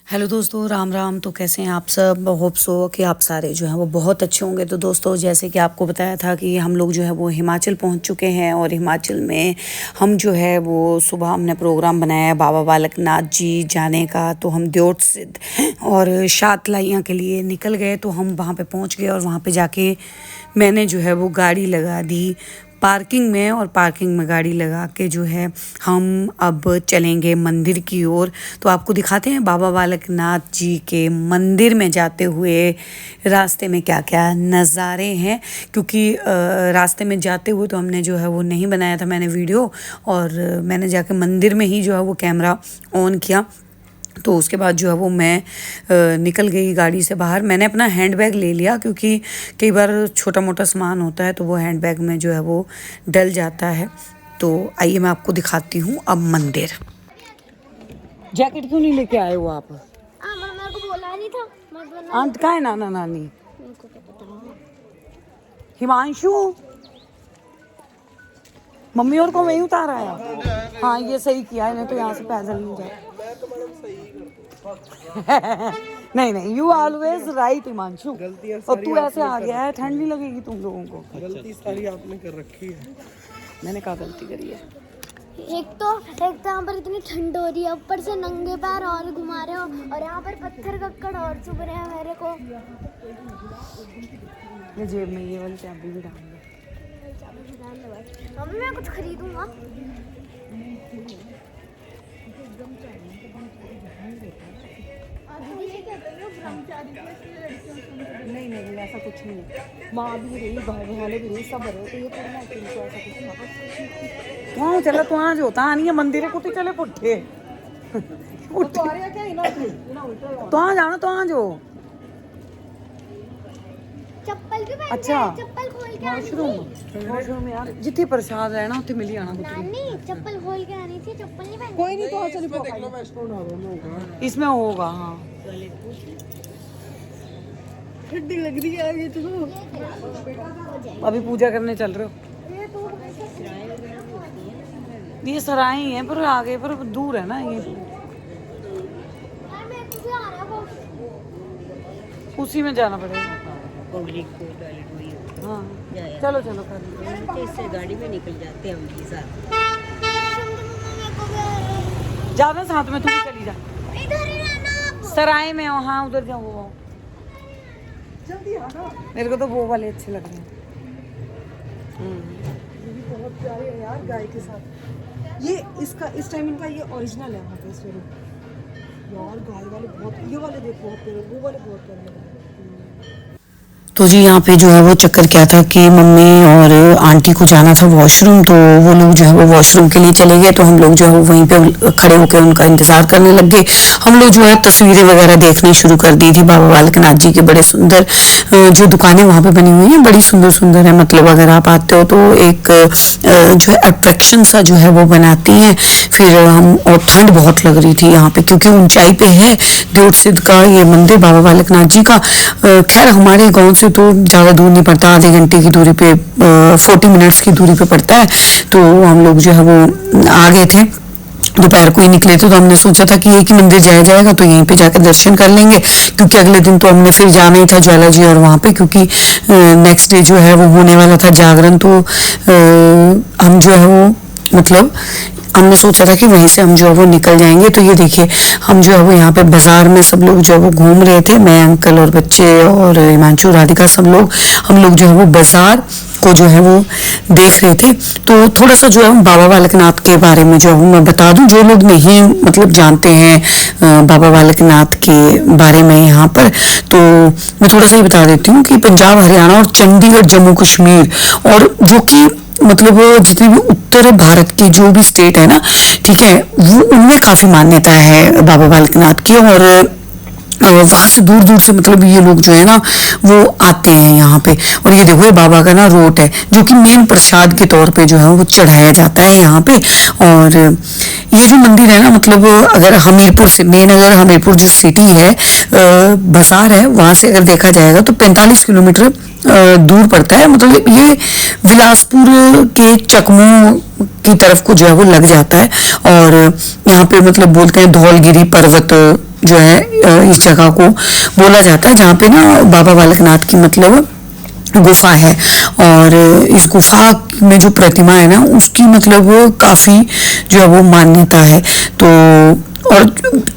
Hello दोस्तों, राम राम। तो कैसे हैं आप सब? होप सो कि आप सारे जो हैं वो बहुत अच्छे होंगे। तो दोस्तों, जैसे कि आपको बताया था कि हम लोग जो है वो हिमाचल पहुंच चुके हैं और हिमाचल में हम जो है वो सुबह हमने प्रोग्राम बनाया है बाबा बालक नाथ जी जाने का। तो हम द्योट सिद्ध और शातलाइयाँ के लिए निकल गए। तो हम वहाँ पे पहुँच गए और वहाँ पे जाके मैंने जो है वो गाड़ी लगा दी पार्किंग में, और पार्किंग में गाड़ी लगा के जो है हम अब चलेंगे मंदिर की ओर। तो आपको दिखाते हैं बाबा बालक नाथ जी के मंदिर में जाते हुए रास्ते में क्या क्या नज़ारे हैं, क्योंकि रास्ते में जाते हुए तो हमने जो है वो नहीं बनाया था मैंने वीडियो, और मैंने जाके मंदिर में ही जो है वो कैमरा ऑन किया। तो उसके बाद जो है वो मैं निकल गई गाड़ी से बाहर। मैंने अपना हैंडबैग ले लिया, क्योंकि कई बार छोटा मोटा सामान होता है तो वो हैंडबैग में जो है वो डल जाता है। तो आइए मैं आपको दिखाती हूँ अब मंदिर। जैकेट क्यों नहीं लेके आए हो आप? मेरे को बोला नहीं था। आंट का है नाना नानी? हिमांशु, मम्मी और को वहीं उतारा है। हाँ, ये सही किया है, नहीं तो यहाँ से पैदल नहीं जाए। नहीं नहीं, यू ऑलवेज राइट हिमांशु। और तू ऐसे आ गया है, ठंड नहीं लगेगी तुम लोगों को। गलती सारी आपने कर रखी है। मैंने क्या गलती करी है? एक तो यहाँ पर इतनी ठंड हो रही है, ऊपर से नंगे पैर और घुमा रहे हो, और यहाँ पर पत्थर कक्कड़ और चुभ रहे हैं मेरे को। ये जेब में ये वाली चाबी भी डाल दो। मम्मी मैं कुछ खरीदूंगा। नहीं नहीं, ऐसा कुछ नहीं है। माँ भी रही, भाई वाले भी रही, सब रहे। तो ये करना है कि ऐसा कुछ वहाँ चला तो आज होता नहीं है मंदिर को, तो चले पुट्ठे तो आ जाना, तो आ जाओ। चप्पल भी पहन अच्छा, चप्पल खोल के वॉशरूम यार जितने प्रसाद है ना उतने मिली आना। नानी चप्पल खोल के आनी थी, चप्पल नहीं पहनी। कोई नहीं, तो चल इसमें होगा। हाँ, ठंडी लग रही है ये तो। अभी पूजा करने चल रहे हो? ये सराय ही है, पर आगे पर दूर है ना ये। उसी में जाना पड़ेगा। पब्लिक को टॉयलेट वही होता है। हाँ, चलो चलो कर तो इससे गाड़ी में निकल जाते हैं हम भी साथ। जाना साथ में, तू भी चली जा। इधर ही रहना आप। सराय में हो? हाँ, उधर जाओ। जल्दी आना। मेरे को तो वो वाले अच्छे लग रहे हैं। ये भी बहुत प्यारे है यार, गाय के साथ। ये इसका इस टाइम इनका ये ओरिजिनल है वहाँ पे स्वरूप। यार गाय वाले बहुत, ये वाले देखो बहुत प्यारे, वो वाले बहुत प्यारे लग रहे हैं। तो जी यहाँ पे जो है वो चक्कर क्या था कि मम्मी और आंटी को जाना था वॉशरूम, तो वो लोग जो है वो वॉशरूम के लिए चले गए। तो हम लोग जो है वो वहीं पे खड़े होकर उनका इंतज़ार करने लग गए। हम लोग जो है तस्वीरें वगैरह देखनी शुरू कर दी थी बाबा बालक नाथ जी के। बड़े सुंदर जो दुकानें वहाँ पे बनी हुई हैं, बड़ी सुंदर सुंदर है। मतलब अगर आप आते हो तो एक जो है अट्रैक्शन सा जो है वो बनाती हैं। फिर हम, और ठंड बहुत लग रही थी यहाँ पे, क्योंकि ऊंचाई पे है द्योट सिद्ध का ये मंदिर बाबा बालक नाथ जी का। खैर हमारे गाँव से तो ज़्यादा दूर नहीं पड़ता, आधे घंटे की दूरी पे, 40 मिनट्स की दूरी पे पड़ता है। तो हम लोग जो है वो आ गए थे, दोपहर को ही निकले थे। तो हमने सोचा था कि एक ही मंदिर जाया जाएगा, तो यहीं पे जाकर दर्शन कर लेंगे, क्योंकि अगले दिन तो हमने फिर जाना ही था ज्वाला जी और वहाँ पे, क्योंकि नेक्स्ट डे जो है वो होने वाला था जागरण। तो हम जो है वो मतलब हमने सोचा था कि वहीं से हम जो है वो निकल जाएंगे। तो ये देखिए, हम जो है वो यहाँ पे बाजार में सब लोग जो है वो घूम रहे थे। मैं, अंकल और बच्चे और हिमांशु, राधिका, सब लोग, हम लोग जो है वो बाजार को जो है वो देख रहे थे। तो थोड़ा सा जो है बाबा बालक नाथ के बारे में जो है मैं बता दूं, जो लोग नहीं मतलब जानते हैं बाबा बालक नाथ के बारे में यहाँ पर, तो मैं थोड़ा सा ही बता देती हूँ कि पंजाब, हरियाणा और चंडीगढ़, जम्मू कश्मीर, और जो कि मतलब जितने भी उत्तर भारत के जो भी स्टेट है ना, ठीक है, वो उनमें काफ़ी मान्यता है बाबा बालक नाथ की। और वहाँ से दूर दूर से मतलब ये लोग जो है ना वो आते हैं यहाँ पे। और ये देखो, ये बाबा का ना रोट है, जो कि मेन प्रसाद के तौर पे जो है वो चढ़ाया जाता है यहाँ पे। और ये जो मंदिर है ना, मतलब अगर हमीरपुर से, मेन अगर हमीरपुर जो सिटी है, बाजार है, वहाँ से अगर देखा जाएगा तो 45 किलोमीटर दूर पड़ता है। मतलब ये बिलासपुर के चकमू की तरफ को जो है वो लग जाता है। और यहाँ पे मतलब बोलते हैं धौलगिरी पर्वत जो है इस जगह को बोला जाता है जहाँ पे ना बाबा बालकनाथ की मतलब गुफा है। और इस गुफा में जो प्रतिमा है ना उसकी मतलब काफ़ी जो है वो मान्यता है। तो और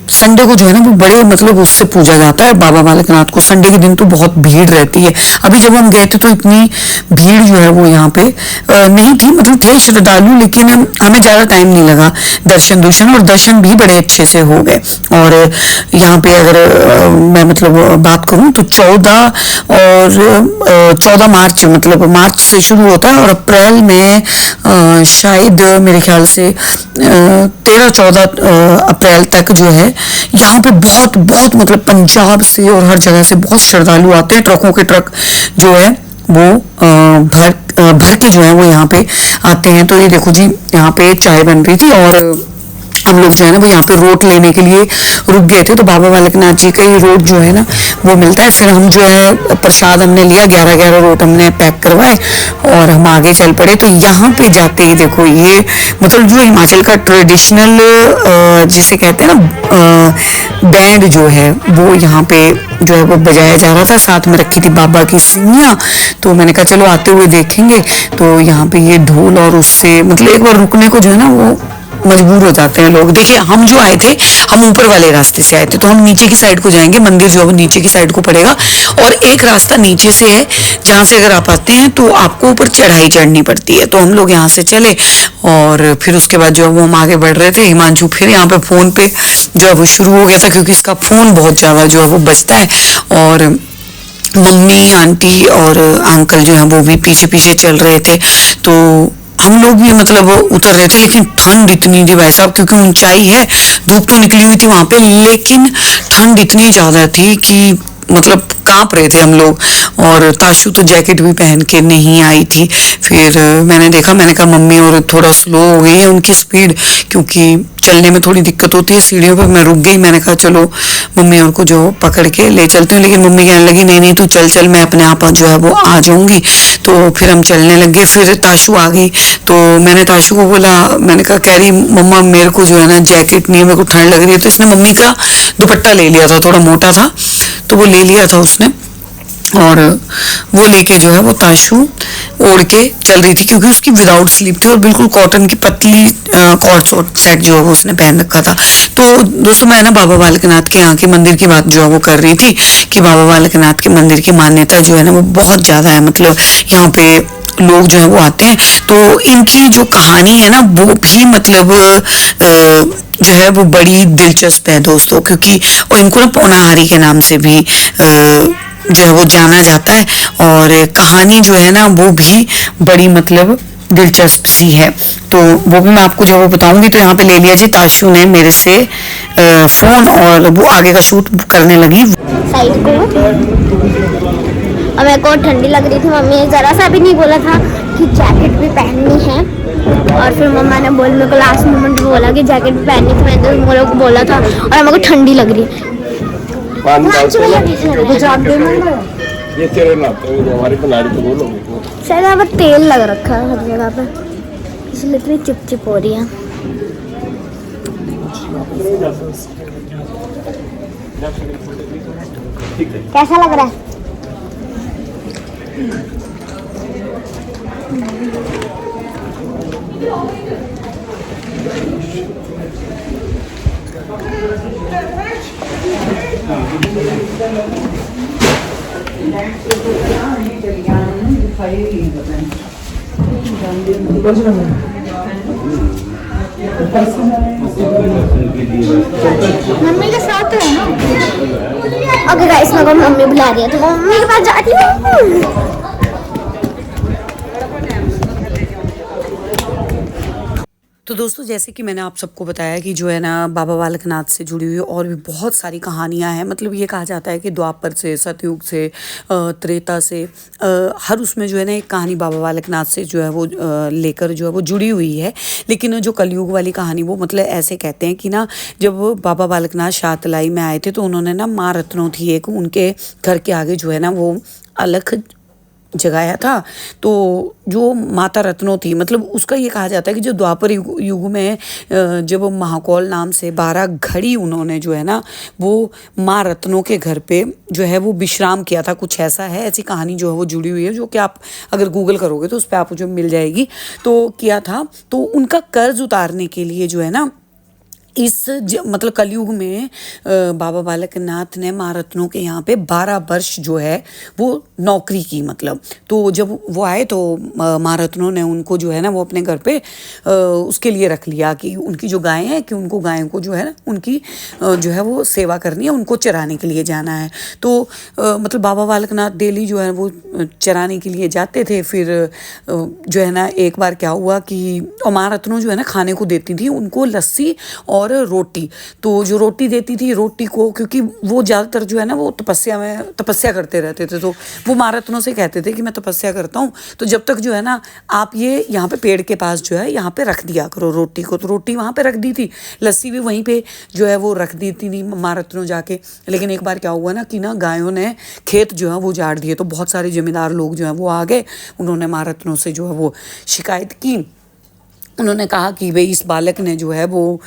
संडे को जो है ना वो बड़े मतलब उससे पूजा जाता है बाबा बालकनाथ को। संडे के दिन तो बहुत भीड़ रहती है। अभी जब हम गए थे तो इतनी भीड़ जो है वो यहाँ पे नहीं थी, मतलब थे श्रद्धालु, लेकिन हमें ज़्यादा टाइम नहीं लगा दर्शन और दर्शन भी बड़े अच्छे से हो गए। और यहाँ पे अगर मैं मतलब बात करूँ तो 14 मार्च मतलब मार्च से शुरू होता है और अप्रैल में शायद मेरे ख्याल से 13-14 अप्रैल तक जो है यहाँ पे बहुत बहुत मतलब पंजाब से और हर जगह से बहुत श्रद्धालु आते हैं। ट्रकों के ट्रक जो है वो भर के जो है वो यहाँ पे आते हैं। तो ये देखो जी यहाँ पे चाय बन रही थी और हम लोग जो है ना वो यहाँ पे रोट लेने के लिए रुक गए थे। तो बाबा बालकनाथ जी का ही रोट जो है ना वो मिलता है। फिर हम जो है प्रसाद हमने लिया, 11 रोट हमने पैक करवाए और हम आगे चल पड़े। तो यहाँ पे जाते ही देखो ये मतलब जो हिमाचल का ट्रेडिशनल जिसे कहते हैं ना बैंड जो है वो यहाँ पे जो है वो बजाया जा रहा था। साथ में रखी थी बाबा की सिंगियाँ। तो मैंने कहा चलो आते हुए देखेंगे। तो यहाँ पे ये ढोल और उससे मतलब एक बार रुकने को जो है ना वो मजबूर हो जाते हैं लोग। देखिए हम जो आए थे हम ऊपर वाले रास्ते से आए थे, तो हम नीचे की साइड को जाएंगे। मंदिर जो है वो नीचे की साइड को पड़ेगा और एक रास्ता नीचे से है जहाँ से अगर आप आते हैं तो आपको ऊपर चढ़ाई चढ़नी पड़ती है। तो हम लोग यहाँ से चले और फिर उसके बाद जो है वो हम आगे बढ़ रहे थे। हिमांशु फिर यहाँ पे फोन पे जो है वो शुरू हो गया था क्योंकि इसका फोन बहुत ज्यादा जो है वो बजता है। और मम्मी आंटी और अंकल जो है वो भी पीछे पीछे चल रहे थे। तो हम लोग भी मतलब उतर रहे थे, लेकिन ठंड इतनी थी भाई साहब, क्योंकि ऊंचाई है। धूप तो निकली हुई थी वहां पे, लेकिन ठंड इतनी ज्यादा थी कि मतलब कांप रहे थे हम लोग। और ताशु तो जैकेट भी पहन के नहीं आई थी। फिर मैंने देखा, मैंने कहा मम्मी और थोड़ा स्लो हो गई है उनकी स्पीड, क्योंकि चलने में थोड़ी दिक्कत होती है सीढ़ियों पर। मैं रुक गई, मैंने कहा चलो मम्मी और को जो पकड़ के ले चलते हैं। लेकिन मम्मी कहने लगी नहीं नहीं तू चल चल, मैं अपने आप जो है वो आ जाऊंगी। तो फिर हम चलने लगे। फिर ताशु आ गई तो मैंने ताशु को बोला, मैंने कहा कह रही मम्मा मेरे को जो है ना जैकेट नहीं है, मेरे को ठंड लग रही है। तो इसने मम्मी का दुपट्टा ले लिया था, थोड़ा मोटा था तो वो ले लिया था उसने। और वो लेके जो है वो ताशु ओढ़ के चल रही थी, क्योंकि उसकी विदाउट स्लीप थी और बिल्कुल कॉटन की पतली कॉर्ड सेट जो है वो उसने पहन रखा था। तो दोस्तों मैं ना बाबा बालकनाथ के यहाँ के मंदिर की बात जो है वो कर रही थी कि बाबा बालकनाथ के मंदिर की मान्यता जो है ना वो बहुत ज़्यादा है। मतलब यहाँ पे लोग जो है वो आते हैं। तो इनकी जो कहानी है ना वो भी मतलब जो है वो बड़ी दिलचस्प है दोस्तों, क्योंकि और इनको ना पौनाहारी के नाम से भी जो है वो जाना जाता है। और कहानी जो है ना वो भी बड़ी मतलब दिलचस्प सी है। तो वो भी मैं आपको जो है वो बताऊंगी। तो यहाँ पे ले लिया जी ताशु ने मेरे से फोन और वो आगे का शूट करने लगी साइड को। और मेरे को ठंडी लग रही थी। मम्मी ने ज़रा सा भी नहीं बोला था कि जैकेट भी पहननी है। और फिर मम्मा ने मेरे को लास्ट मोमेंट में बोला कि जैकेट भी पहननी थी। मैंने तो मेरे को बोला था और मेरे को ठंडी लग रही है। ये तेरे नाते हमारी बनाड़ी तो बोलोगे शायद यहाँ पर तेल लग रखा है हर जगह पे, इसलिए इतनी चिपचिप हो रही है। कैसा लग रहा है? मम्मी के साथ है ना। ओके गाइस, मेरे को मम्मी बुला रही है तो मम्मी के पास जाती हूँ। तो दोस्तों जैसे कि मैंने आप सबको बताया कि जो है ना बाबा बालकनाथ से जुड़ी हुई और भी बहुत सारी कहानियां हैं। मतलब ये कहा जाता है कि द्वापर से, सतयुग से, त्रेता से, हर उसमें जो है ना एक कहानी बाबा बालकनाथ से जो है वो लेकर जो है वो जुड़ी हुई है। लेकिन जो कलयुग वाली कहानी वो मतलब ऐसे कहते हैं कि ना जब बाबा बालकनाथ शाहतलाई में आए थे तो उन्होंने ना माँ रत्नो थी एक, उनके घर के आगे जो है ना वो अलख जगाया था। तो जो माता रत्नो थी, मतलब उसका ये कहा जाता है कि जो द्वापर युग में जब महाकौल नाम से 12 घड़ी उन्होंने जो है ना वो माँ रत्नों के घर पे जो है वो विश्राम किया था, कुछ ऐसा है, ऐसी कहानी जो है वो जुड़ी हुई है, जो कि आप अगर गूगल करोगे तो उस पर आपको जो मिल जाएगी। तो किया था, तो उनका कर्ज उतारने के लिए जो है ना मतलब कलयुग में बाबा बालकनाथ ने माँ रत्नों के यहाँ पे 12 वर्ष जो है वो नौकरी की। मतलब तो जब वो आए तो माँ रत्नों ने उनको जो है ना वो अपने घर पे उसके लिए रख लिया कि उनकी जो गायें हैं कि उनको गायों को जो है ना उनकी जो है वो सेवा करनी है, उनको चराने के लिए जाना है। तो मतलब बाबा बालकनाथ डेली जो है वो चराने के लिए जाते थे। फिर जो है ना एक बार क्या हुआ कि माँ रत्नों जो है ना खाने को देती थी उनको लस्सी और रोटी। तो जो रोटी देती थी, रोटी को क्योंकि वो ज़्यादातर जो है ना वो तपस्या करते रहते थे, तो वो माँ रत्नों से कहते थे कि मैं तपस्या करता हूँ, तो जब तक जो है ना आप ये यहाँ पे पेड़ के पास जो है यहाँ पे रख दिया करो रोटी को। तो रोटी वहाँ पे रख दी थी, लस्सी भी वहीं पे जो है वो रख दी थी माँ रत्नों जाके। लेकिन एक बार क्या हुआ ना कि ना गायों ने खेत जो है वो उजाड़ दिए, तो बहुत सारे जमींदार लोग जो है वो आ गए, उन्होंने माँ रत्नों से जो है वो शिकायत की। उन्होंने कहा कि भाई इस बालक ने जो है वो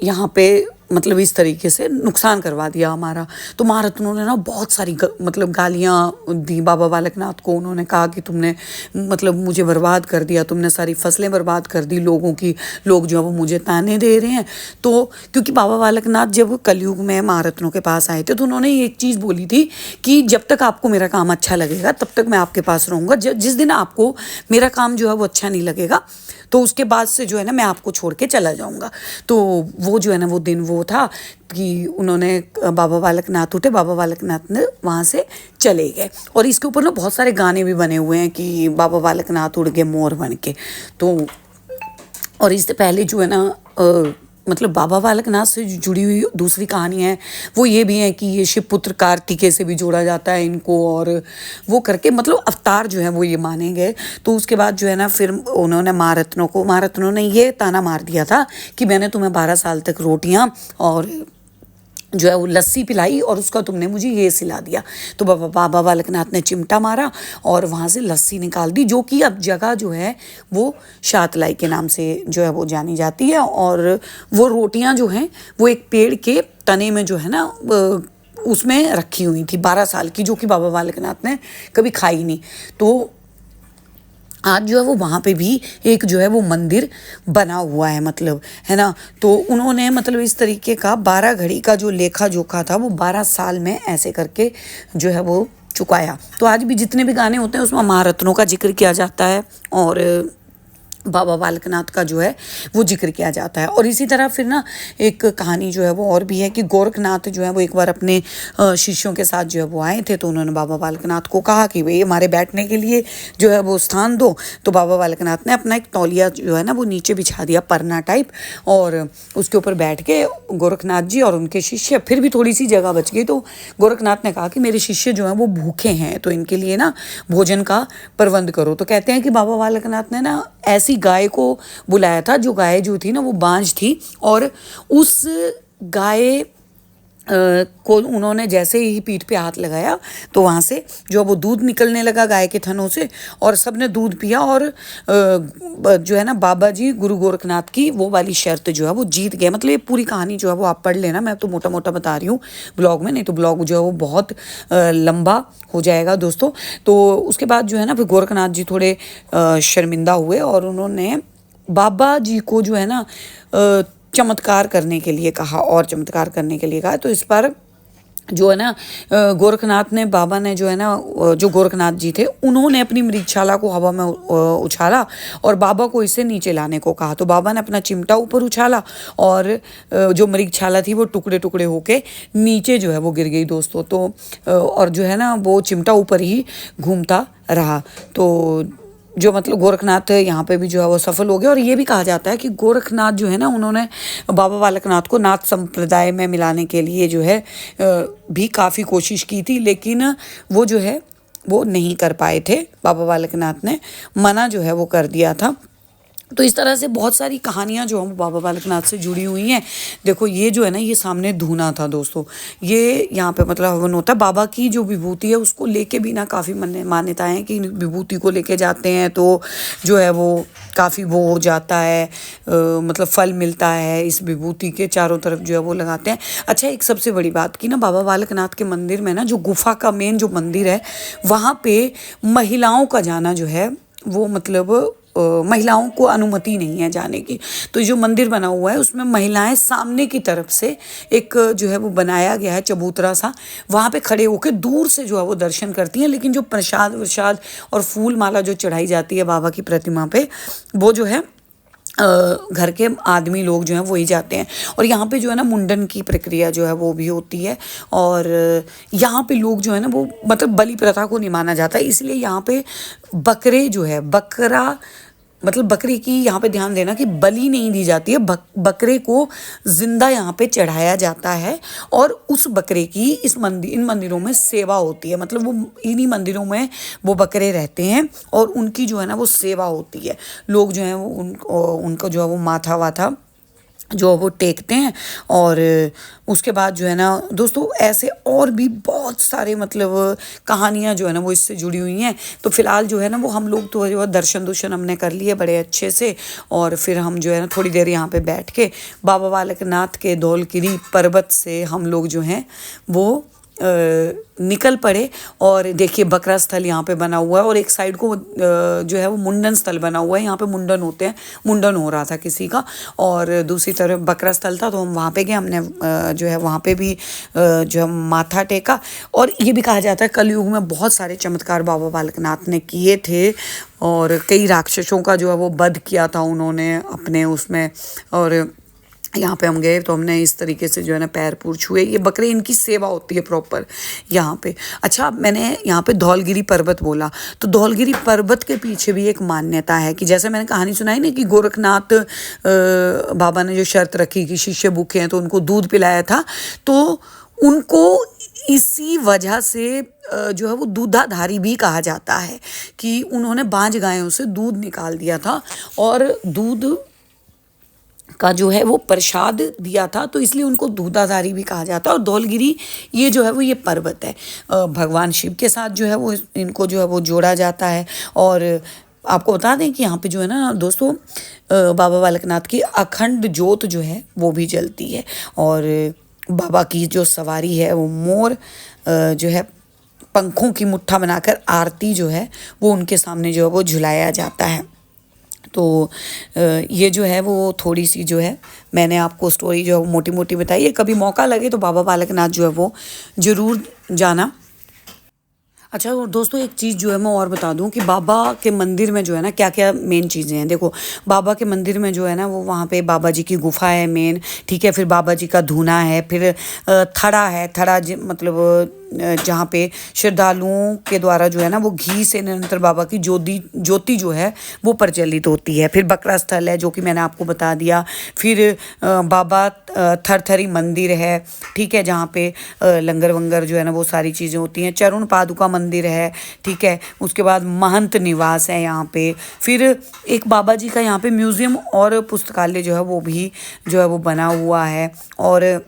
यहाँ पे मतलब इस तरीके से नुकसान करवा दिया हमारा। तो माँ रत्नों ने ना बहुत सारी मतलब गालियाँ दी बाबा बालकनाथ को। उन्होंने कहा कि तुमने मतलब मुझे बर्बाद कर दिया, तुमने सारी फसलें बर्बाद कर दी लोगों की, लोग जो है वो मुझे ताने दे रहे हैं। तो क्योंकि बाबा बालकनाथ जब कलयुग में माँ रत्नों के पास आए थे तो उन्होंने एक चीज़ बोली थी कि जब तक आपको मेरा काम अच्छा लगेगा तब तक मैं आपके पास रहूँगा, जिस दिन आपको मेरा काम जो है वो अच्छा नहीं लगेगा तो उसके बाद से जो है ना मैं आपको छोड़ के चला जाऊँगा। तो वो जो है ना वो दिन वो था कि उन्होंने बाबा बालकनाथ उठे, बाबा बालकनाथ ने वहाँ से चले गए। और इसके ऊपर ना बहुत सारे गाने भी बने हुए हैं कि बाबा बालकनाथ उड़ गए मोर बन के। तो और इससे पहले जो है ना मतलब बाबा बालकनाथ से जुड़ी हुई दूसरी कहानी है वो ये भी है कि ये शिवपुत्र कार्तिकेय से भी जोड़ा जाता है इनको, और वो करके मतलब अवतार जो है वो ये माने गए। तो उसके बाद जो है ना फिर उन्होंने माँ रत्नों ने ये ताना मार दिया था कि मैंने तुम्हें 12 साल तक रोटियां और जो है वो लस्सी पिलाई और उसका तुमने मुझे ये सिला दिया। तो बाबा बालकनाथ ने चिमटा मारा और वहाँ से लस्सी निकाल दी, जो कि अब जगह जो है वो शातलाई के नाम से जो है वो जानी जाती है। और वो रोटियां जो हैं वो एक पेड़ के तने में जो है ना उसमें रखी हुई थी 12 साल की, जो कि बाबा बालकनाथ ने कभी खाई नहीं। तो आज जो है वो वहाँ पे भी एक जो है वो मंदिर बना हुआ है, मतलब है ना। तो उन्होंने मतलब इस तरीके का 12 घड़ी का जो लेखा जोखा था वो 12 साल में ऐसे करके जो है वो चुकाया। तो आज भी जितने भी गाने होते हैं उसमें माँ रत्नों का जिक्र किया जाता है और बाबा बालकनाथ का जो है वो जिक्र किया जाता है। और इसी तरह फिर ना एक कहानी जो है वो और भी है कि गोरखनाथ जो है वो एक बार अपने शिष्यों के साथ जो है वो आए थे। तो उन्होंने बाबा बालकनाथ को कहा कि भाई हमारे बैठने के लिए जो है वो स्थान दो। तो बाबा बालकनाथ ने अपना एक तौलिया जो है ना वो नीचे बिछा दिया, परना टाइप, और उसके ऊपर बैठ के गोरखनाथ जी और उनके शिष्य, फिर भी थोड़ी सी जगह बच गई तो गोरखनाथ ने कहा कि मेरे शिष्य जो हैं वो भूखे हैं तो इनके लिए ना भोजन का प्रबंध करो। तो कहते हैं कि बाबा बालकनाथ ने ना ऐसी गाय को बुलाया था, जो गाय जो थी ना वो बांझ थी, और उस गाय को उन्होंने जैसे ही पीठ पे हाथ लगाया तो वहाँ से जो वो दूध निकलने लगा गाय के थनों से, और सबने दूध पिया। और जो है ना बाबा जी गुरु गोरखनाथ की वो वाली शर्त जो है वो जीत गए। मतलब ये पूरी कहानी जो है वो आप पढ़ लेना, मैं तो मोटा मोटा बता रही हूँ ब्लॉग में, नहीं तो ब्लॉग जो है वो बहुत लंबा हो जाएगा दोस्तों। तो उसके बाद जो है ना फिर गोरखनाथ जी थोड़े शर्मिंदा हुए और उन्होंने बाबा जी को जो है ना चमत्कार करने के लिए कहा, और चमत्कार करने के लिए कहा। तो इस पर जो है ना गोरखनाथ ने, बाबा ने जो है ना, जो गोरखनाथ जी थे उन्होंने अपनी मृगशाला को हवा में उछाला और बाबा को इसे नीचे लाने को कहा। तो बाबा ने अपना चिमटा ऊपर उछाला और जो मृगशाला थी वो टुकड़े टुकड़े होके नीचे जो है वो गिर गई दोस्तों। तो और जो है ना वो चिमटा ऊपर ही घूमता रहा। तो जो मतलब गोरखनाथ यहाँ पे भी जो है वो सफल हो गया। और ये भी कहा जाता है कि गोरखनाथ जो है ना उन्होंने बाबा बालकनाथ को नाथ संप्रदाय में मिलाने के लिए जो है भी काफ़ी कोशिश की थी, लेकिन वो जो है वो नहीं कर पाए थे। बाबा बालकनाथ ने मना जो है वो कर दिया था। तो इस तरह से बहुत सारी कहानियाँ जो हैं वो बाबा बालकनाथ से जुड़ी हुई हैं। देखो ये जो है ना, ये सामने धूना था दोस्तों, ये यहाँ पे मतलब हवन होता है। बाबा की जो विभूति है उसको लेके भी ना काफ़ी मान्यताएं हैं कि विभूति को लेके जाते हैं तो जो है वो काफ़ी वो हो जाता है, मतलब फल मिलता है। इस विभूति के चारों तरफ जो है वो लगाते हैं। अच्छा, एक सबसे बड़ी बात कि ना बाबा बालकनाथ के मंदिर में ना, जो गुफा का मेन जो मंदिर है वहाँ पे महिलाओं का जाना जो है वो मतलब महिलाओं को अनुमति नहीं है जाने की। तो जो मंदिर बना हुआ है उसमें महिलाएं सामने की तरफ से एक जो है वो बनाया गया है चबूतरा सा, वहाँ पे खड़े होकर दूर से जो है वो दर्शन करती हैं। लेकिन जो प्रसाद वरसाद और फूल माला जो चढ़ाई जाती है बाबा की प्रतिमा पे, वो जो है घर के आदमी लोग जो हैं वही जाते हैं। और यहाँ पे जो है ना मुंडन की प्रक्रिया जो है वो भी होती है। और यहाँ पे लोग जो है ना वो मतलब बलि प्रथा को नहीं माना जाता, इसलिए यहाँ पे बकरे जो है, बकरा मतलब बकरी की यहाँ पे ध्यान देना कि बलि नहीं दी जाती है, बकरे को जिंदा यहाँ पे चढ़ाया जाता है। और उस बकरे की इन मंदिरों में सेवा होती है। मतलब वो इन्हीं मंदिरों में वो बकरे रहते हैं और उनकी जो है ना वो सेवा होती है। लोग जो हैं वो उनको जो है वो माथा वाथा जो वो टेकते हैं। और उसके बाद जो है ना दोस्तों, ऐसे और भी बहुत सारे मतलब कहानियाँ जो है ना वो इससे जुड़ी हुई हैं। तो फिलहाल जो है ना वो हम लोग तो जो है दर्शन हमने कर लिए बड़े अच्छे से। और फिर हम जो है ना थोड़ी देर यहाँ पे बैठ के बाबा बालकनाथ के धौलगिरी पर्वत से हम लोग जो हैं वो निकल पड़े। और देखिए बकरा स्थल यहाँ पे बना हुआ है और एक साइड को जो है वो मुंडन स्थल बना हुआ है। यहाँ पे मुंडन होते हैं, मुंडन हो रहा था किसी का, और दूसरी तरफ बकरा स्थल था। तो हम वहाँ पे गए, हमने जो है वहाँ पे भी जो है माथा टेका। और ये भी कहा जाता है कलयुग में बहुत सारे चमत्कार बाबा बालकनाथ ने किए थे और कई राक्षसों का जो है वो वध किया था उन्होंने अपने उसमें। और यहाँ पे हम गए तो हमने इस तरीके से जो है ना पैर पूर छुए। ये बकरे, इनकी सेवा होती है प्रॉपर यहाँ पे। अच्छा, मैंने यहाँ पे धौलगिरी पर्वत बोला, तो धौलगिरी पर्वत के पीछे भी एक मान्यता है कि जैसे मैंने कहानी सुनाई ना कि गोरखनाथ बाबा ने जो शर्त रखी कि शिष्य भूखे हैं तो उनको दूध पिलाया था, तो उनको इसी वजह से जो है वो दूधाधारी भी कहा जाता है कि उन्होंने बांझ गायों से दूध निकाल दिया था और दूध का जो है वो प्रसाद दिया था, तो इसलिए उनको दूधाधारी भी कहा जाता है। और धौलगिरी ये जो है वो ये पर्वत है भगवान शिव के साथ जो है वो इनको जो है वो जोड़ा जाता है। और आपको बता दें कि यहाँ पे जो है ना दोस्तों बाबा बालकनाथ की अखंड ज्योत जो है वो भी जलती है। और बाबा की जो सवारी है वो मोर जो है पंखों की मुट्ठा बनाकर आरती जो है वो उनके सामने जो है वो झुलाया जाता है। तो ये जो है वो थोड़ी सी जो है मैंने आपको स्टोरी जो है मोटी मोटी बताई है। कभी मौका लगे तो बाबा बालकनाथ जो है वो ज़रूर जाना। अच्छा दोस्तों, एक चीज़ जो है मैं और बता दूं कि बाबा के मंदिर में जो है ना क्या क्या मेन चीज़ें हैं। देखो, बाबा के मंदिर में जो है ना वो वहाँ पे बाबा जी की गुफा है मेन, ठीक है। फिर बाबा जी का धूना है, फिर थड़ा है, थड़ा मतलब जहाँ पे श्रद्धालुओं के द्वारा जो है ना वो घी से निरंतर बाबा की ज्योति जो है वो प्रज्वलित होती है। फिर बकरा स्थल है जो कि मैंने आपको बता दिया। फिर बाबा थरथरी मंदिर है, ठीक है, जहाँ पे लंगर वंगर जो है ना वो सारी चीज़ें होती हैं। चरुण पादुका मंदिर है, ठीक है। उसके बाद महंत निवास है यहाँ पे। फिर एक बाबा जी का यहाँ पे म्यूज़ियम और पुस्तकालय जो है वो भी जो है वो बना हुआ है। और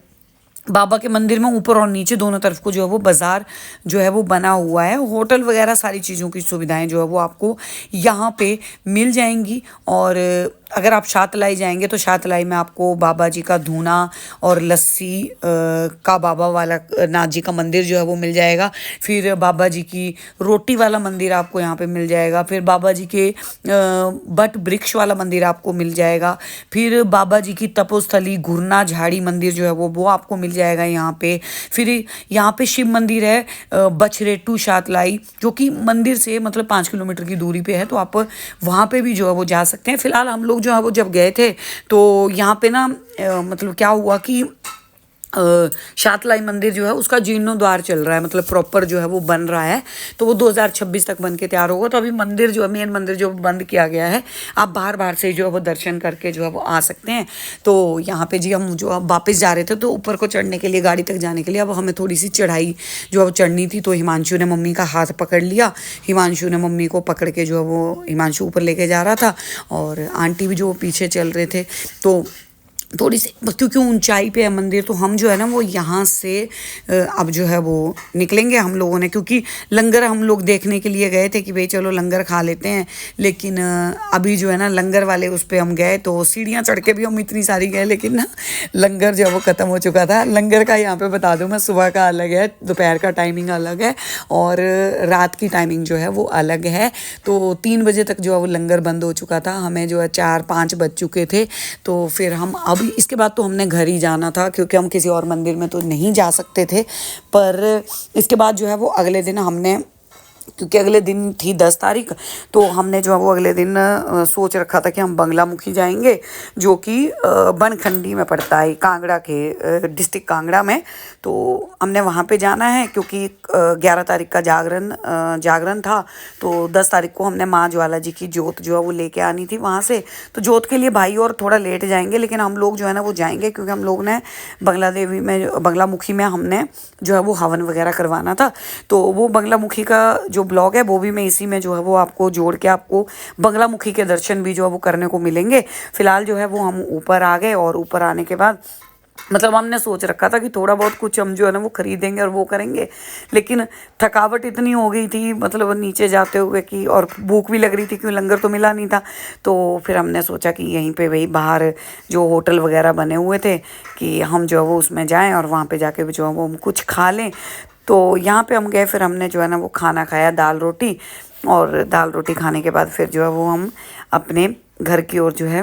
बाबा के मंदिर में ऊपर और नीचे दोनों तरफ को जो है वो बाज़ार जो है वो बना हुआ है। होटल वगैरह सारी चीज़ों की सुविधाएं जो है वो आपको यहाँ पे मिल जाएंगी। और अगर आप शातलाई जाएंगे तो शातलाई में आपको बाबा जी का धूना और लस्सी का बाबा वाला नाथ जी का मंदिर जो है वो मिल जाएगा। फिर बाबा जी की रोटी वाला मंदिर आपको यहाँ पे मिल जाएगा। फिर बाबा जी के बट वृक्ष वाला मंदिर आपको मिल जाएगा। फिर बाबा जी की तपोस्थली घुरना झाड़ी मंदिर जो है वो आपको मिल जाएगा यहाँ पे। फिर यहाँ पे शिव मंदिर है बछरेटू शातलाई, जो कि मंदिर से मतलब 5 किलोमीटर की दूरी पे है, तो आप वहाँ पे भी जो है वो जा सकते हैं। फिलहाल हम लोग जो है वो जब गए थे तो यहाँ पे ना मतलब क्या हुआ कि शातलाई मंदिर जो है उसका जीर्णोद्वार चल रहा है, मतलब प्रॉपर जो है वो बन रहा है, तो वो 2026 तक बन के तैयार होगा। तो अभी मंदिर जो है, मेन मंदिर जो बंद किया गया है, आप बाहर से जो है वो दर्शन करके जो है वो आ सकते हैं। तो यहाँ पे जी हम जो अब वापस जा रहे थे, तो ऊपर को चढ़ने के लिए, गाड़ी तक जाने के लिए अब हमें थोड़ी सी चढ़ाई जो है वो चढ़नी थी। तो हिमांशु ने मम्मी का हाथ पकड़ लिया, हिमांशु ने मम्मी को पकड़ के जो है वो हिमांशु ऊपर लेके जा रहा था, और आंटी भी जो पीछे चल रहे थे। तो थोड़ी सी, क्योंकि ऊंचाई पे है मंदिर, तो हम जो है ना वो यहाँ से अब जो है वो निकलेंगे हम लोगों ने, क्योंकि लंगर हम लोग देखने के लिए गए थे कि भाई चलो लंगर खा लेते हैं, लेकिन अभी जो है ना लंगर वाले उस पर हम गए, तो सीढ़ियाँ चढ़ के भी हम इतनी सारी गए, लेकिन ना लंगर जो है वो ख़त्म हो चुका था। लंगर का यहाँ पे बता दूँ मैं, सुबह का अलग है, दोपहर का टाइमिंग अलग है, और रात की टाइमिंग जो है वो अलग है। तो 3 बजे तक जो है वो लंगर बंद हो चुका था, हमें जो है 4-5 बज चुके थे। तो फिर हम अब इसके बाद तो हमने घर ही जाना था, क्योंकि हम किसी और मंदिर में तो नहीं जा सकते थे। पर इसके बाद जो है वो अगले दिन हमने, क्योंकि अगले दिन थी 10 तारीख, तो हमने जो है वो अगले दिन सोच रखा था कि हम बंगलामुखी जाएंगे, जो कि बनखंडी में पड़ता है, कांगड़ा के डिस्ट्रिक्ट कांगड़ा में। तो हमने वहाँ पे जाना है, क्योंकि 11 तारीख का जागरण था। तो 10 तारीख को हमने माँ ज्वाला जी की जोत जो है वो लेके आनी थी वहाँ से। तो जोत के लिए भाई और थोड़ा लेट जाएंगे, लेकिन हम लोग जो है ना वो जाएंगे, क्योंकि हम लोग ने बंगलामुखी में हमने जो है वो हवन वगैरह करवाना था। तो वो बंगलामुखी का जो ब्लॉग है वो भी मैं इसी में जो है वो आपको जोड़ के, आपको बंगलामुखी के दर्शन भी जो है वो करने को मिलेंगे। फिलहाल जो है वो हम ऊपर आ गए, और ऊपर आने के बाद मतलब हमने सोच रखा था कि थोड़ा बहुत कुछ हम जो है ना वो खरीदेंगे और वो करेंगे, लेकिन थकावट इतनी हो गई थी मतलब नीचे जाते हुए कि, और भूख भी लग रही थी, क्योंकि लंगर तो मिला नहीं था। तो फिर हमने सोचा कि यहीं पे वही बाहर जो होटल वगैरह बने हुए थे, कि हम जो है वो उसमें जाएं और वहाँ पे जाके जो है वो हम कुछ खा लें। तो यहाँ पे हम गए, फिर हमने जो है ना वो खाना खाया, दाल रोटी, और दाल रोटी खाने के बाद फिर जो है वो हम अपने घर की ओर जो है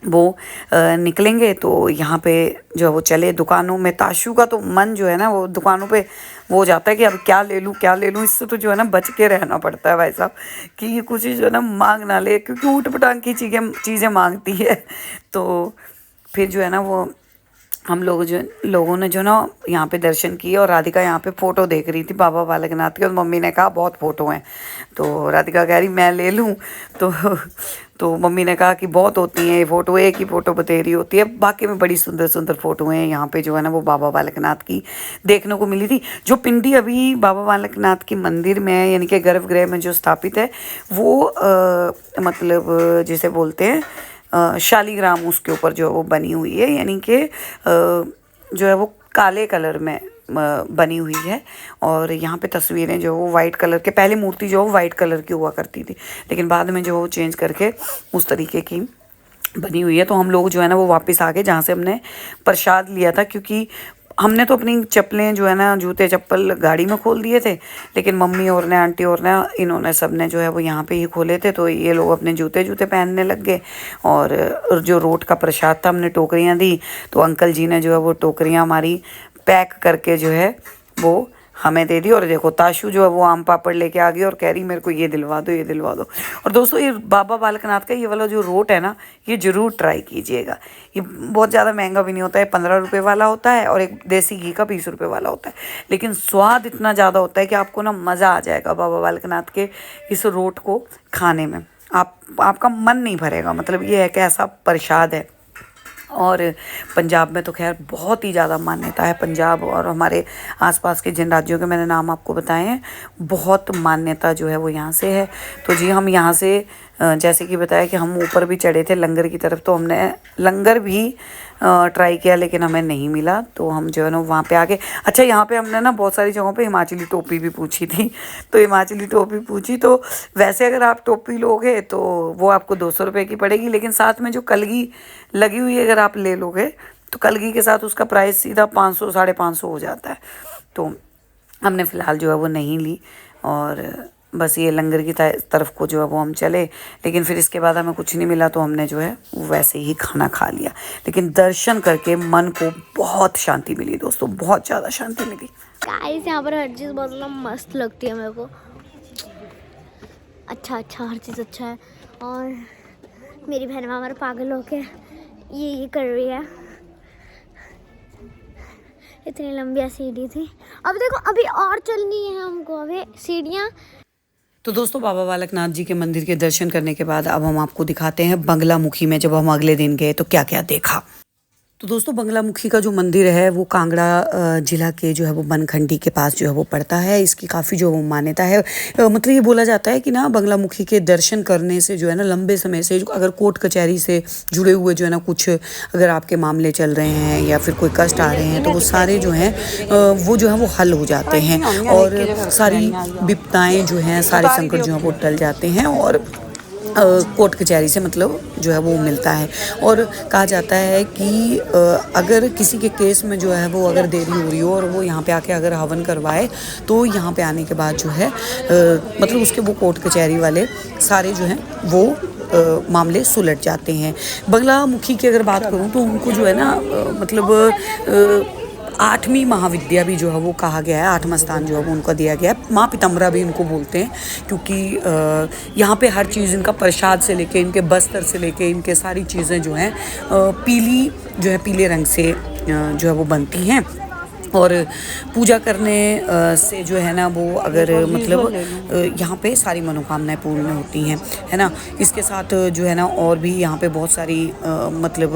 वो निकलेंगे। तो यहाँ पे जो है वो चले दुकानों में। ताशु का तो मन जो है ना वो दुकानों पे वो हो जाता है कि अब क्या ले लूँ। इससे तो जो है ना बच के रहना पड़ता है भाई साहब, कि ये कुछ जो है ना मांग ना ले, क्योंकि ऊट पटांग की चीज़ें मांगती है। तो फिर जो है ना वो हम लोगों ने जो ना यहाँ पे दर्शन किए, और राधिका यहाँ पे फ़ोटो देख रही थी बाबा बालकनाथ की, और मम्मी ने कहा बहुत फ़ोटो हैं। तो राधिका कह रही मैं ले लूँ, तो मम्मी ने कहा कि बहुत होती हैं ये फ़ोटो, एक ही फ़ोटो बतेरी होती है। बाकी में बड़ी सुंदर सुंदर फ़ोटो हैं यहाँ पे जो है ना वो बाबा बालकनाथ की देखने को मिली थी। जो पिंडी अभी बाबा बालकनाथ के मंदिर में है, यानी कि गर्भगृह में जो स्थापित है, वो मतलब जिसे बोलते हैं शालीग्राम, उसके ऊपर जो है वो बनी हुई है, यानी कि जो है वो काले कलर में बनी हुई है। और यहाँ पे तस्वीरें जो वो वाइट कलर के, पहले मूर्ति जो वो वाइट कलर की हुआ करती थी, लेकिन बाद में जो वो चेंज करके उस तरीके की बनी हुई है। तो हम लोग जो है ना वो वापस आ गए जहाँ से हमने प्रसाद लिया था, क्योंकि हमने तो अपनी चप्पलें जो है ना, जूते चप्पल गाड़ी में खोल दिए थे, लेकिन मम्मी और ने, आंटी और ने, इन्होंने सब ने जो है वो यहाँ पे ही खोले थे। तो ये लोग अपने जूते पहनने लग गए, और जो रोट का प्रसाद था हमने टोकरियाँ दी, तो अंकल जी ने जो है वो टोकरियाँ हमारी पैक करके जो है वो हमें दे दी। और देखो ताशु जो है वो आम पापड़ लेके आ गई, और कह रही मेरे को ये दिलवा दो। और दोस्तों ये बाबा बालकनाथ का ये वाला जो रोट है ना, ये ज़रूर ट्राई कीजिएगा। ये बहुत ज़्यादा महंगा भी नहीं होता है, 15 रुपये वाला होता है, और एक देसी घी का 20 रुपये वाला होता है, लेकिन स्वाद इतना ज़्यादा होता है कि आपको ना मज़ा आ जाएगा बाबा बालकनाथ के इस रोट को खाने में। आपका मन नहीं भरेगा, मतलब ये है कि ऐसा प्रसाद है। और पंजाब में तो खैर बहुत ही ज़्यादा मान्यता है। पंजाब और हमारे आसपास के जिन राज्यों के मैंने नाम आपको बताए हैं, बहुत मान्यता जो है वो यहाँ से है। तो जी हम यहाँ से जैसे कि बताया कि हम ऊपर भी चढ़े थे लंगर की तरफ, तो हमने लंगर भी ट्राई किया, लेकिन हमें नहीं मिला। तो हम जो है ना वहाँ पे आ गए। अच्छा, यहाँ पे हमने ना बहुत सारी जगहों पे हिमाचली टोपी भी पूछी थी। तो हिमाचली टोपी पूछी, तो वैसे अगर आप टोपी लोगे तो वो आपको 200 रुपये की पड़ेगी, लेकिन साथ में जो कलगी लगी हुई है अगर आप ले लोगे, तो कलगी के साथ उसका प्राइस सीधा 500 550 हो जाता है। तो हमने फ़िलहाल जो है वो नहीं ली, और बस ये लंगर की तरफ को जो है वो हम चले, लेकिन फिर इसके बाद हमें कुछ नहीं मिला, तो हमने जो है वैसे ही खाना खा लिया। लेकिन दर्शन करके मन को बहुत शांति मिली दोस्तों, बहुत ज़्यादा शांति मिली। गाइस यहाँ पर हर चीज़ बहुत ज़्यादा मस्त लगती है मेरे को। अच्छा हर चीज़ अच्छा है। और मेरी बहन हमारा पागल होके ये कर रही है। इतनी लंबी सीढ़ी थी। अब देखो अभी और चलनी है हमको, अभी सीढ़ियाँ। तो दोस्तों बाबा बालकनाथ जी के मंदिर के दर्शन करने के बाद अब हम आपको दिखाते हैं बंगलामुखी में जब हम अगले दिन गए तो क्या क्या देखा। तो दोस्तों बंगलामुखी का जो मंदिर है वो कांगड़ा जिला के जो है वो बनखंडी के पास जो है वो पड़ता है। इसकी काफ़ी जो मान्यता है, मतलब ये बोला जाता है कि ना बंगलामुखी के दर्शन करने से जो है ना लंबे समय से अगर कोर्ट कचहरी से जुड़े हुए जो है ना कुछ अगर आपके मामले चल रहे हैं या फिर कोई कष्ट आ रहे हैं तो वो सारे जो हैं वो जो है वो हल हो जाते हैं और सारी विपदाएँ जो हैं सारे संकट जो है वो टल जाते हैं और कोर्ट कचहरी से मतलब जो है वो मिलता है। और कहा जाता है कि अगर किसी के केस में जो है वो अगर देरी हो रही हो और वो यहाँ पे आके अगर हवन करवाए तो यहाँ पे आने के बाद जो है मतलब उसके वो कोर्ट कचहरी वाले सारे जो हैं वो मामले सुलझ जाते हैं। बंगलामुखी की अगर बात करूँ तो उनको जो है ना मतलब 8वीं महाविद्या भी जो है वो कहा गया है, 8वां स्थान जो है वो उनको दिया गया है। माँ पिताम्बरा भी इनको बोलते हैं क्योंकि यहाँ पे हर चीज़ इनका प्रसाद से लेके इनके बस्तर से लेके इनके सारी चीज़ें जो हैं पीली जो है पीले रंग से जो है वो बनती हैं और पूजा करने से जो है ना वो अगर मतलब यहाँ पे सारी मनोकामनाएं पूर्ण होती हैं, है ना। इसके साथ जो है ना और भी यहाँ पे बहुत सारी मतलब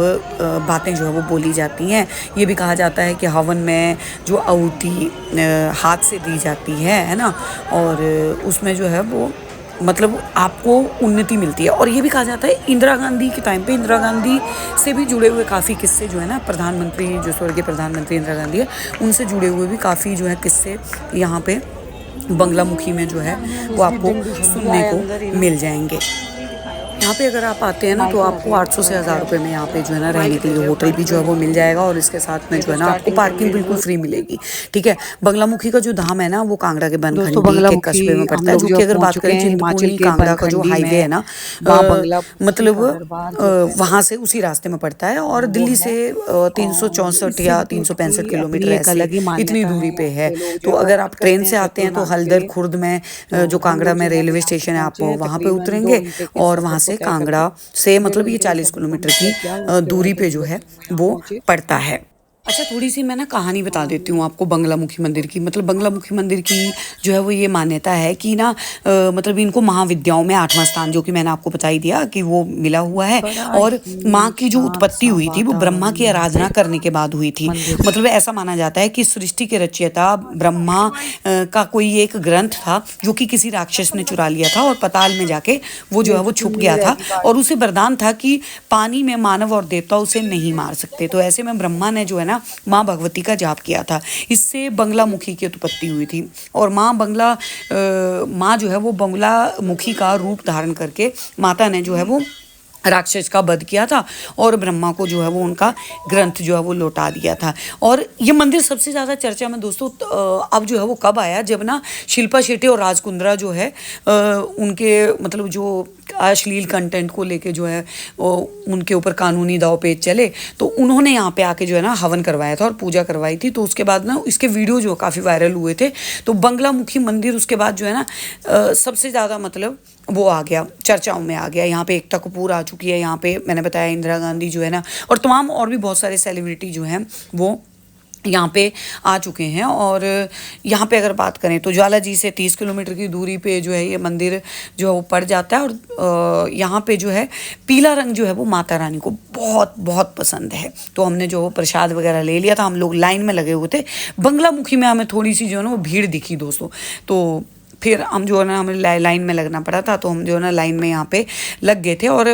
बातें जो है वो बोली जाती हैं। ये भी कहा जाता है कि हवन में जो आहुति हाथ से दी जाती है ना, और उसमें जो है वो मतलब आपको उन्नति मिलती है। और ये भी कहा जाता है इंदिरा गांधी के टाइम पे इंदिरा गांधी से भी जुड़े हुए काफ़ी किस्से जो है ना, प्रधानमंत्री जो स्वर्गीय प्रधानमंत्री इंदिरा गांधी है उनसे जुड़े हुए भी काफ़ी जो है किस्से यहाँ पे बंगलामुखी में जो है वो आपको सुनने को मिल जाएंगे। यहाँ पे अगर आप आते हैं ना तो आपको 800 से 1000 रुपये में यहाँ पे जो है ना रहने के लिए होटल भी जो है वो मिल जाएगा और इसके साथ में जो है ना आपको पार्किंग बिल्कुल फ्री मिलेगी। ठीक है, बंगलामुखी का जो धाम है ना वो कांगड़ा के बनखंडी के कस्बे में पड़ता है, जो कि अगर बात करें चिंतपूर्णी कांगड़ा का जो हाईवे है ना मतलब वहाँ से उसी रास्ते में पड़ता है और दिल्ली से 364 या 365 किलोमीटर ऐसे इतनी दूरी पे है। तो अगर आप ट्रेन से आते हैं तो हल्दर खुर्द में जो कांगड़ा में रेलवे स्टेशन है आप वहाँ पे उतरेंगे और वहाँ से कांगड़ा से मतलब ये 40 किलोमीटर की दूरी पे जो है वो पड़ता है। अच्छा थोड़ी सी मैं ना कहानी बता देती हूँ आपको बंगलामुखी मंदिर की। मतलब बंगलामुखी मंदिर की जो है वो ये मान्यता है कि ना मतलब इनको महाविद्याओं में 8वां स्थान जो कि मैंने आपको बता ही दिया कि वो मिला हुआ है। और माँ की जो उत्पत्ति हुई थी वो ब्रह्मा की आराधना करने के बाद हुई थी। मतलब ऐसा माना जाता है कि सृष्टि के रचयिता ब्रह्मा का कोई एक ग्रंथ था जो कि किसी राक्षस ने चुरा लिया था और पाताल में जाके वो जो है वो छुप गया था और उसे वरदान था कि पानी में मानव और देवता उसे नहीं मार सकते। तो ऐसे में ब्रह्मा ने जो है ना माँ भगवती का जाप किया था, इससे बंगलामुखी की उत्पत्ति हुई थी। और माँ जो है वो बंगलामुखी का रूप धारण करके माता ने जो है वो राक्षस का वध किया था और ब्रह्मा को जो है वो उनका ग्रंथ जो है वो लौटा दिया था। और ये मंदिर सबसे ज़्यादा चर्चा में दोस्तों अब जो है वो कब आया, जब ना शिल्पा शेट्टी और राज कुंद्रा जो है उनके मतलब जो अश्लील कंटेंट को लेके जो है उनके ऊपर कानूनी दाव पेच चले तो उन्होंने यहाँ पे आके जो है ना हवन करवाया था और पूजा करवाई थी। तो उसके बाद ना इसके वीडियो जो काफ़ी वायरल हुए थे। तो बंगलामुखी मंदिर उसके बाद जो है ना सबसे ज़्यादा मतलब वो आ गया, चर्चाओं में आ गया। यहाँ पे एकता कपूर आ चुकी है, यहाँ पे मैंने बताया इंदिरा गांधी जो है ना और तमाम और भी बहुत सारे सेलिब्रिटी जो हैं वो यहाँ पे आ चुके हैं। और यहाँ पे अगर बात करें तो ज्वाला जी से 30 किलोमीटर की दूरी पे जो है ये मंदिर जो है वो पड़ जाता है। और यहाँ पे जो है पीला रंग जो है वो माता रानी को बहुत बहुत पसंद है। तो हमने जो प्रसाद वगैरह ले लिया था, हम लोग लाइन में लगे हुए थे। बंगलामुखी में हमें थोड़ी सी जो है ना वो भीड़ दिखी दोस्तों, तो फिर हम जो है ना हमें लाइन में लगना पड़ा था, तो हम जो है ना लाइन में यहाँ पे लग गए थे। और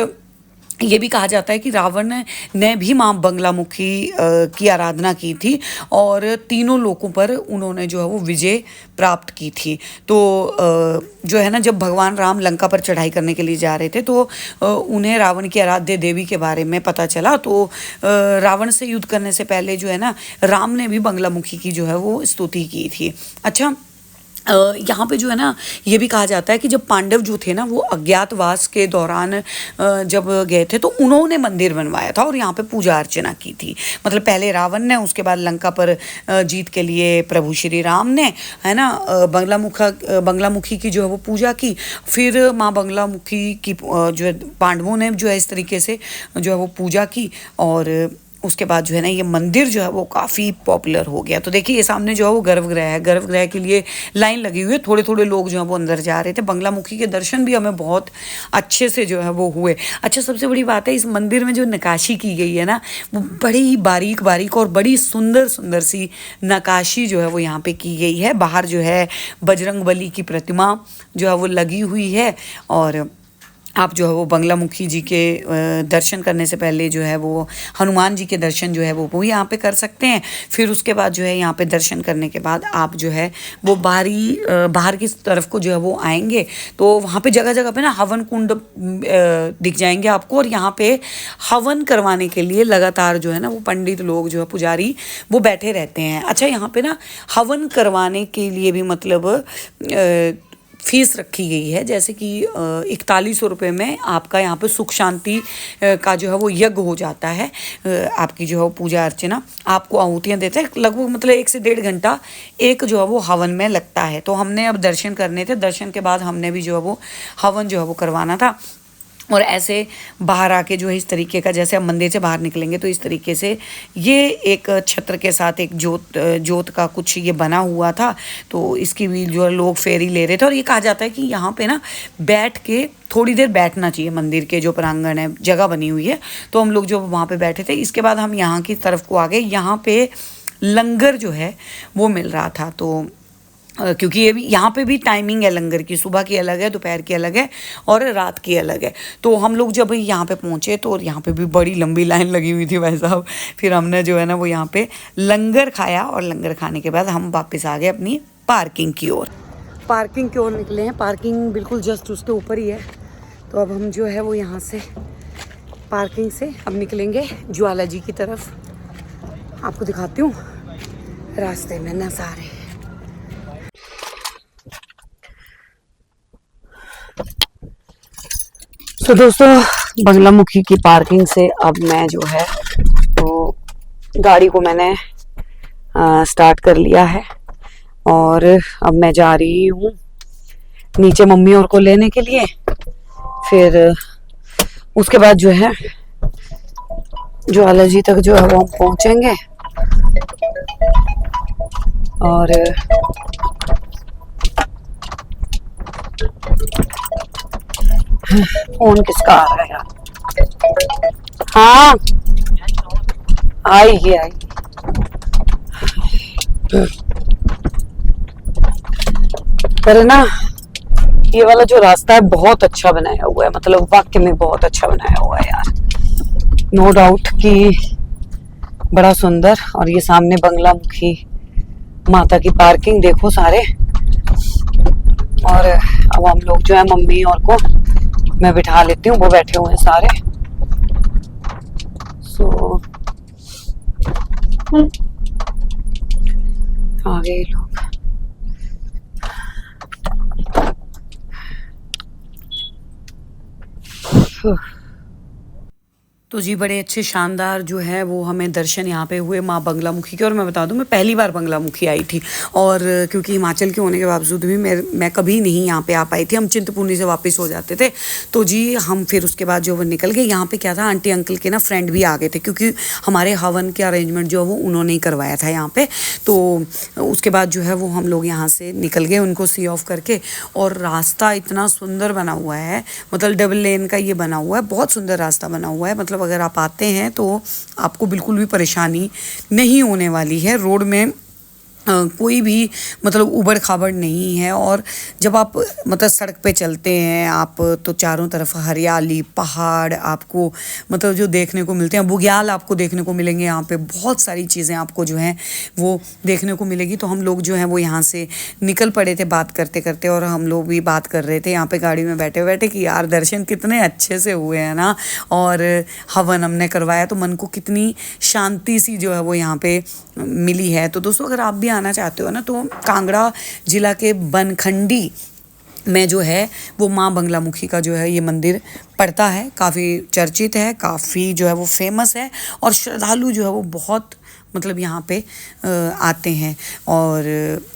ये भी कहा जाता है कि रावण ने भी माँ बंगलामुखी की आराधना की थी और तीनों लोकों पर उन्होंने जो है वो विजय प्राप्त की थी। तो जो है ना जब भगवान राम लंका पर चढ़ाई करने के लिए जा रहे थे तो उन्हें रावण की आराध्य देवी के बारे में पता चला। तो रावण से युद्ध करने से पहले जो है ना राम ने भी बंगलामुखी की जो है वो स्तुति की थी। अच्छा यहाँ पे जो है ना ये भी कहा जाता है कि जब पांडव जो थे ना वो अज्ञातवास के दौरान जब गए थे तो उन्होंने मंदिर बनवाया था और यहाँ पे पूजा अर्चना की थी। मतलब पहले रावण ने, उसके बाद लंका पर जीत के लिए प्रभु श्री राम ने, है ना, बंगलामुखी की जो है वो पूजा की। फिर माँ बंगलामुखी की जो है पांडवों ने जो है इस तरीके से जो है वो पूजा की और उसके बाद जो है ना ये मंदिर जो है वो काफ़ी पॉपुलर हो गया। तो देखिए ये सामने जो है वो गर्भगृह है, गर्भगृह के लिए लाइन लगी हुई है, थोड़े थोड़े लोग जो है वो अंदर जा रहे थे। बंगलामुखी के दर्शन भी हमें बहुत अच्छे से जो है वो हुए। अच्छा, सबसे बड़ी बात है इस मंदिर में जो नक्काशी की गई है ना, वो बड़ी ही बारीक बारीक और बड़ी सुंदर सुंदर सी नक्काशी जो है वो यहाँ पे की गई है। बाहर जो है बजरंगबली की प्रतिमा जो है वो लगी हुई है, और आप जो है वो बंगलामुखी जी के दर्शन करने से पहले जो है वो हनुमान जी के दर्शन जो है वो यहाँ पे कर सकते हैं। फिर उसके बाद जो है यहाँ पे दर्शन करने के बाद आप जो है वो बाहर की तरफ को जो है वो आएंगे तो वहाँ पे जगह जगह पे ना हवन कुंड दिख जाएंगे आपको, और यहाँ पे हवन करवाने के लिए लगातार जो है ना वो पंडित लोग जो है पुजारी वो बैठे रहते हैं। अच्छा, यहाँ पे ना हवन करवाने के लिए भी मतलब फीस रखी गई है, जैसे कि 4100 रुपये में आपका यहाँ पे सुख शांति का जो है वो यज्ञ हो जाता है। आपकी जो है वो पूजा अर्चना आपको आहुतियाँ देते हैं, लगभग मतलब 1 से 1.5 घंटा एक जो है वो हवन में लगता है। तो हमने अब दर्शन करने थे, दर्शन के बाद हमने भी जो है वो हवन जो है वो करवाना था। और ऐसे बाहर आके जो है इस तरीके का, जैसे हम मंदिर से बाहर निकलेंगे तो इस तरीके से ये एक छत्र के साथ एक जोत का कुछ ये बना हुआ था, तो इसकी भी जो है लोग फेरी ले रहे थे। और ये कहा जाता है कि यहाँ पे ना बैठ के थोड़ी देर बैठना चाहिए, मंदिर के जो प्रांगण है जगह बनी हुई है, तो हम लोग जो वहाँ पे बैठे थे। इसके बाद हम यहाँ की तरफ को आ गए, यहाँ पे लंगर जो है वो मिल रहा था। तो क्योंकि ये भी यहाँ पे भी टाइमिंग है लंगर की, सुबह की अलग है, दोपहर की अलग है और रात की अलग है। तो हम लोग जब यहाँ पे पहुँचे तो यहाँ पे भी बड़ी लंबी लाइन लगी हुई थी भाई साहब। फिर हमने जो है ना वो यहाँ पे लंगर खाया, और लंगर खाने के बाद हम वापस आ गए अपनी पार्किंग की ओर। पार्किंग की ओर निकले हैं, पार्किंग बिल्कुल जस्ट उसके ऊपर ही है। तो अब हम जो है वो यहाँ से पार्किंग से अब निकलेंगे ज्वाला जी की तरफ। आपको दिखाती हूँ रास्ते में नज़ारे। तो दोस्तों बंगलामुखी की पार्किंग से अब मैं जो है तो गाड़ी को मैंने स्टार्ट कर लिया है, और अब मैं जा रही हूँ नीचे मम्मी और को लेने के लिए। फिर उसके बाद जो है ज्वाला जी तक जो है वो हम पहुँचेंगे। और फोन किसका आ रहा है यार? हाँ आएगी। पर ना ये वाला जो रास्ता है बहुत अच्छा बनाया हुआ है, मतलब वाकई में बहुत अच्छा बनाया हुआ है यार, नो डाउट कि बड़ा सुंदर। और ये सामने बंगलामुखी माता की पार्किंग देखो सारे। और अब हम लोग जो है मम्मी और को मैं बिठा लेती हूँ, वो बैठे हुए हैं सारे। सो आ गए लोग। तो जी बड़े अच्छे शानदार जो है वो हमें दर्शन यहाँ पे हुए माँ बंगलामुखी के। और मैं बता दूँ मैं पहली बार बंगलामुखी आई थी, और क्योंकि हिमाचल के होने के बावजूद भी मैं कभी नहीं यहाँ पे आ पाई थी। हम चिंतपूर्णी से वापस हो जाते थे। तो जी हम फिर उसके बाद जो वो निकल गए। यहाँ पे क्या था, आंटी अंकल के ना फ्रेंड भी आ गए थे, क्योंकि हमारे हवन के अरेंजमेंट जो है वो उन्होंने ही करवाया था यहाँ पे। तो उसके बाद जो है वो हम लोग यहाँ से निकल गए उनको सी ऑफ करके। और रास्ता इतना सुंदर बना हुआ है, मतलब डबल लेन का ये बना हुआ है, बहुत सुंदर रास्ता बना हुआ है। मतलब अगर आप आते हैं तो आपको बिल्कुल भी परेशानी नहीं होने वाली है। रोड में कोई भी मतलब उबड़ खाबड़ नहीं है। और जब आप मतलब सड़क पे चलते हैं आप तो चारों तरफ हरियाली, पहाड़ आपको मतलब जो देखने को मिलते हैं, बुग्याल आपको देखने को मिलेंगे। यहाँ पे बहुत सारी चीज़ें आपको जो हैं वो देखने को मिलेगी। तो हम लोग जो हैं वो यहाँ से निकल पड़े थे बात करते करते, और हम लोग भी बात कर रहे थे यहाँ पे गाड़ी में बैठे बैठे कि यार दर्शन कितने अच्छे से हुए हैं ना, और हवन हमने करवाया तो मन को कितनी शांति सी जो है वो यहाँ पे मिली है। तो दोस्तों अगर आप भी आना चाहते हो ना तो कांगड़ा जिला के बनखंडी में जो है वो माँ बंगलामुखी का जो है ये मंदिर पड़ता है। काफ़ी चर्चित है, काफ़ी जो है वो फेमस है, और श्रद्धालु जो है वो बहुत मतलब यहाँ पे आते हैं। और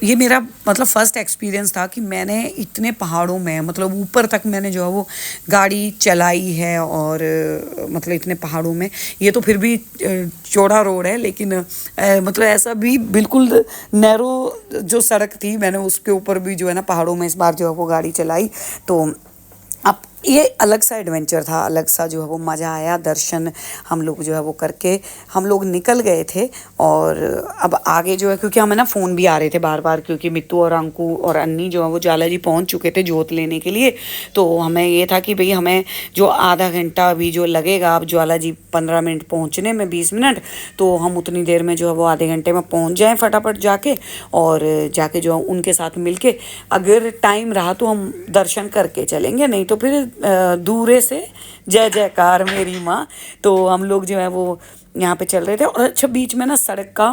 ये मेरा मतलब फ़र्स्ट एक्सपीरियंस था कि मैंने इतने पहाड़ों में मतलब ऊपर तक मैंने जो है वो गाड़ी चलाई है। और मतलब इतने पहाड़ों में, ये तो फिर भी चौड़ा रोड है, लेकिन मतलब ऐसा भी बिल्कुल नैरो जो सड़क थी, मैंने उसके ऊपर भी जो है ना पहाड़ों में इस बार जो है वो गाड़ी चलाई। तो अब ये अलग सा एडवेंचर था, अलग सा जो है वो मज़ा आया। दर्शन हम लोग जो है वो करके हम लोग निकल गए थे। और अब आगे जो है, क्योंकि हमें ना फ़ोन भी आ रहे थे बार बार, क्योंकि मित्तू और अंकु और अन्नी जो है वो ज्वाला जी पहुंच चुके थे जोत लेने के लिए। तो हमें ये था कि भाई हमें जो आधा घंटा अभी जो लगेगा, अब ज्वाला जी 15 मिनट पहुँचने में, 20 मिनट, तो हम उतनी देर में जो है वो आधे घंटे में पहुँच जाएँ फटाफट जाके। और जाके जो है उनके साथ मिलके अगर टाइम रहा तो हम दर्शन करके चलेंगे, नहीं तो फिर दूरे से जय जयकार मेरी माँ। तो हम लोग जो है वो यहाँ पे चल रहे थे। और अच्छा, बीच में ना सड़क का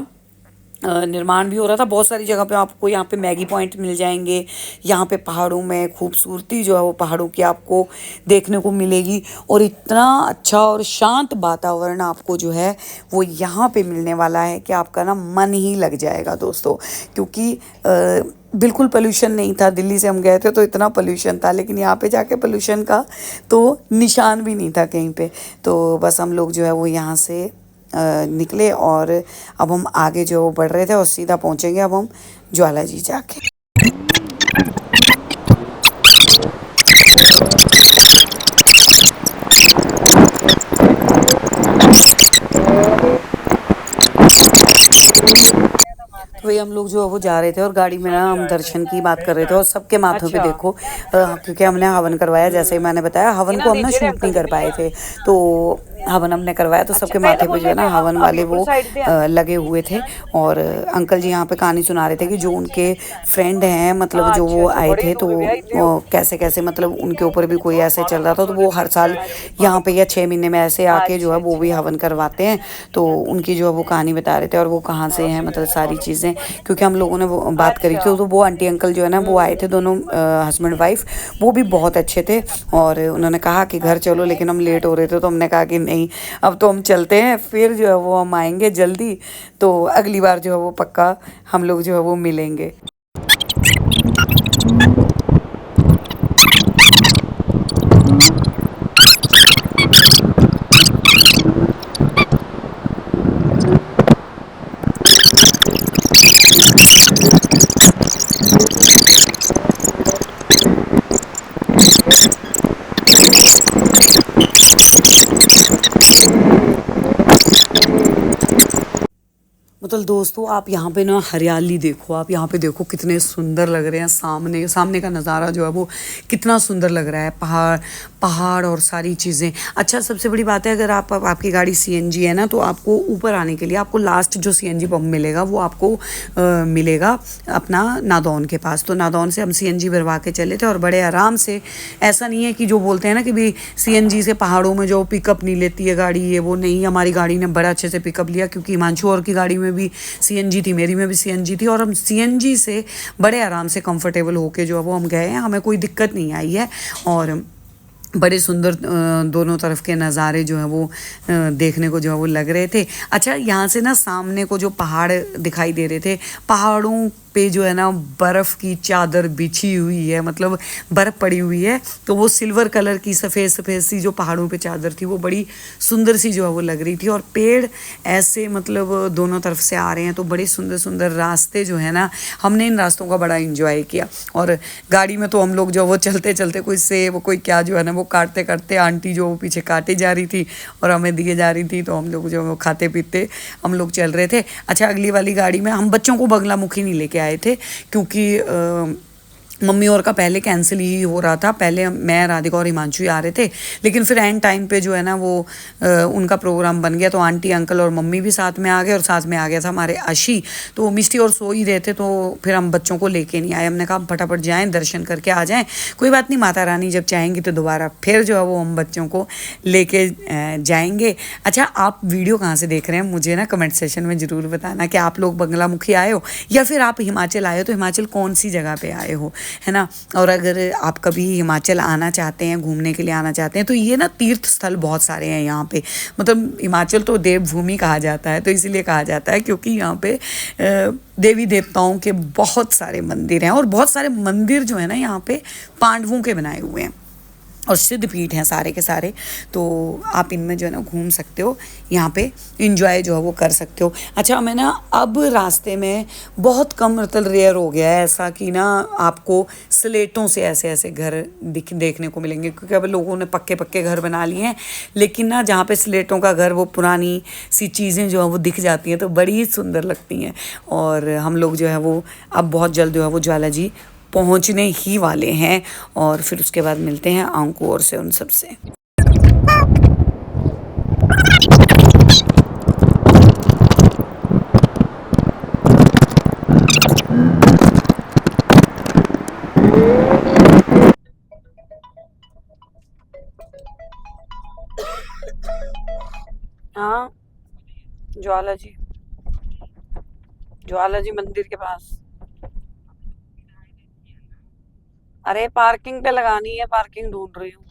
निर्माण भी हो रहा था। बहुत सारी जगह पे आपको यहाँ पे मैगी पॉइंट मिल जाएंगे। यहाँ पे पहाड़ों में खूबसूरती जो है वो पहाड़ों की आपको देखने को मिलेगी। और इतना अच्छा और शांत वातावरण आपको जो है वो यहाँ पे मिलने वाला है कि आपका ना मन ही लग जाएगा दोस्तों। क्योंकि बिल्कुल पोल्यूशन नहीं था। दिल्ली से हम गए थे तो इतना पोल्यूशन था, लेकिन यहाँ पे जाके पोल्यूशन का तो निशान भी नहीं था कहीं पे। तो बस हम लोग जो है वो यहाँ से निकले और अब हम आगे जो बढ़ रहे थे और सीधा पहुँचेंगे अब हम ज्वाला जी जाके। तो वही हम लोग जो है वो जा रहे थे और गाड़ी में ना हम दर्शन की बात कर रहे थे। और सबके माथों पे देखो, क्योंकि हमने हवन करवाया, जैसे ही मैंने बताया, हवन को हम ना शूट नहीं कर पाए थे, तो हवन हमने करवाया तो सबके माथे पे जो है ना हवन वाले वो लगे हुए थे। और अंकल जी यहाँ पे कहानी सुना रहे थे कि जो उनके फ्रेंड हैं, मतलब जो वो आए थे, तो वो कैसे कैसे मतलब उनके ऊपर भी कोई ऐसे चल रहा था, तो वो हर साल यहाँ पे या 6 महीने में ऐसे आके जो है वो भी हवन करवाते हैं। तो उनकी जो है वो कहानी बता रहे थे और वो कहाँ से हैं, मतलब सारी चीज़ें, क्योंकि हम लोगों ने वो बात करी थी। तो वो आंटी अंकल जो है ना वो आए थे, दोनों हस्बैंड वाइफ, वो भी बहुत अच्छे थे। और उन्होंने कहा कि घर चलो, लेकिन हम लेट हो रहे थे तो हमने कहा कि नहीं, अब तो हम चलते हैं, फिर जो है वो हम आएंगे जल्दी। तो अगली बार जो है वो पक्का हम लोग जो है वो मिलेंगे। मतलब दोस्तों, आप यहाँ पे ना हरियाली देखो, आप यहाँ पे देखो कितने सुंदर लग रहे हैं। सामने सामने का नज़ारा जो है वो कितना सुंदर लग रहा है, पहाड़ पहाड़ और सारी चीज़ें। अच्छा, सबसे बड़ी बात है, अगर आपकी गाड़ी सीएनजी है ना, तो आपको ऊपर आने के लिए आपको लास्ट जो सीएनजी पंप मिलेगा वो आपको मिलेगा अपना नादौन के पास। तो नादौन से हम सीएनजी भरवा के चले थे और बड़े आराम से, ऐसा नहीं है कि जो बोलते हैं ना कि भाई सीएनजी से पहाड़ों में जो पिकअप नहीं लेती है गाड़ी, ये वो नहीं। हमारी गाड़ी ने बड़ा अच्छे से पिकअप लिया, क्योंकि हिमांशु और की गाड़ी में भी सीएनजी थी, मेरी में भी सीएनजी थी, और हम सीएनजी से बड़े आराम से कंफर्टेबल होके जो है वो हम गए हैं। हमें कोई दिक्कत नहीं आई है। और बड़े सुंदर दोनों तरफ के नज़ारे जो हैं वो देखने को जो है वो लग रहे थे। अच्छा, यहाँ से ना सामने को जो पहाड़ दिखाई दे रहे थे, पहाड़ों पे जो है ना बर्फ़ की चादर बिछी हुई है, मतलब बर्फ़ पड़ी हुई है। तो वो सिल्वर कलर की सफ़ेद सफ़ेद सी जो पहाड़ों पे चादर थी, वो बड़ी सुंदर सी जो है वो लग रही थी। और पेड़ ऐसे मतलब दोनों तरफ से आ रहे हैं, तो बड़े सुंदर सुंदर रास्ते जो है ना, हमने इन रास्तों का बड़ा इंजॉय किया। और गाड़ी में तो हम लोग जो वो चलते चलते कोई सेब कोई क्या जो है ना वो काटते काटते, आंटी जो पीछे काटे जा रही थी और हमें दिए जा रही थी, तो हम लोग जो खाते पीते हम लोग चल रहे थे। अच्छा, अगली वाली गाड़ी में हम बच्चों को बगलामुखी नहीं लेके आए थे, क्योंकि मम्मी और का पहले कैंसिल ही हो रहा था। पहले मैं, राधिका और हिमांशु आ रहे थे, लेकिन फिर एंड टाइम पे जो है ना वो उनका प्रोग्राम बन गया, तो आंटी अंकल और मम्मी भी साथ में आ गए, और साथ में आ गया था हमारे आशी। तो मिष्टी और सो ही रहे थे, तो फिर हम बच्चों को लेके नहीं आए। हमने कहा फटाफट जाएँ, दर्शन करके आ जाएँ, कोई बात नहीं, माता रानी जब चाहेंगी तो दोबारा फिर जो है वो हम बच्चों को लेके जाएंगे। अच्छा, आप वीडियो कहाँ से देख रहे हैं, मुझे ना कमेंट सेशन में ज़रूर बताना कि आप लोग बंगलामुखी आए हो या फिर आप हिमाचल आए हो, तो हिमाचल कौन सी जगह पे आए हो। है ना। और अगर आप कभी हिमाचल आना चाहते हैं, घूमने के लिए आना चाहते हैं, तो ये ना तीर्थ स्थल बहुत सारे हैं यहाँ पे। मतलब हिमाचल तो देवभूमि कहा जाता है, तो इसीलिए कहा जाता है क्योंकि यहाँ पे देवी देवताओं के बहुत सारे मंदिर हैं, और बहुत सारे मंदिर जो है ना यहाँ पे पांडवों के बनाए हुए हैं, और सिद्ध पीठ हैं सारे के सारे। तो आप इनमें जो है ना घूम सकते हो, यहाँ पे इंजॉय जो है वो कर सकते हो। अच्छा, मैं ना अब रास्ते में बहुत कम, मतलब रेयर हो गया है ऐसा कि ना आपको स्लेटों से ऐसे ऐसे घर देखने को मिलेंगे, क्योंकि अब लोगों ने पक्के पक्के घर बना लिए हैं। लेकिन ना जहाँ पे स्लेटों का घर, वो पुरानी सी चीज़ें जो है वो दिख जाती हैं, तो बड़ी सुंदर लगती हैं। और हम लोग जो है वो अब बहुत जल्द जो है वो ज्वाला जी पहुंचने ही वाले हैं, और फिर उसके बाद मिलते हैं अंकु और से उन सब से। हाँ, ज्वाला जी मंदिर के पास। अरे पार्किंग पे लगानी है, पार्किंग ढूंढ रही हूँ।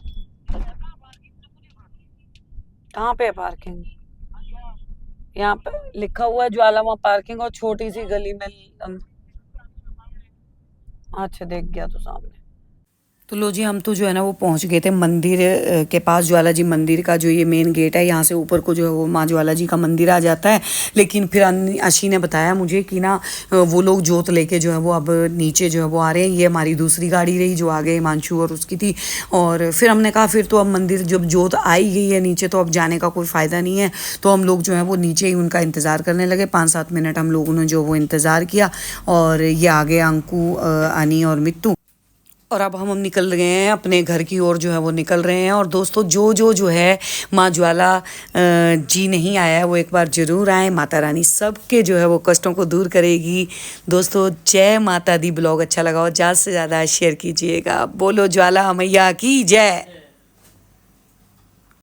कहाँ पे है पार्किंग? यहाँ पे लिखा हुआ है ज्वालामा पार्किंग, और छोटी सी गली में अच्छा, देख गया तो सामने। तो लो जी, हम तो जो है ना वो पहुंच गए थे मंदिर के पास। ज्वाला जी मंदिर का जो ये मेन गेट है, यहाँ से ऊपर को जो है वो माँ ज्वाला जी का मंदिर आ जाता है। लेकिन फिर अशी ने बताया मुझे कि ना वो लोग जोत लेके जो है वो अब नीचे जो है वो आ रहे हैं। ये हमारी दूसरी गाड़ी रही जो आगे हिमांशु और उसकी थी। और फिर हमने कहा फिर तो अब मंदिर जब जोत आई गई है नीचे, तो अब जाने का कोई फ़ायदा नहीं है। तो हम लोग जो है वो नीचे ही उनका इंतज़ार करने लगे। 5-7 मिनट हम लोगों ने जो वो इंतज़ार किया, और ये आगे अंकु, अनी और मित्तू, और अब हम निकल गए हैं अपने घर की ओर, जो है वो निकल रहे हैं। और दोस्तों, जो है माँ ज्वाला जी नहीं आया है, वो एक बार ज़रूर आए। माता रानी सबके जो है वो कष्टों को दूर करेगी। दोस्तों, जय माता दी। ब्लॉग अच्छा लगा हो ज़्यादा से ज़्यादा शेयर कीजिएगा। बोलो ज्वाला मैया की जय।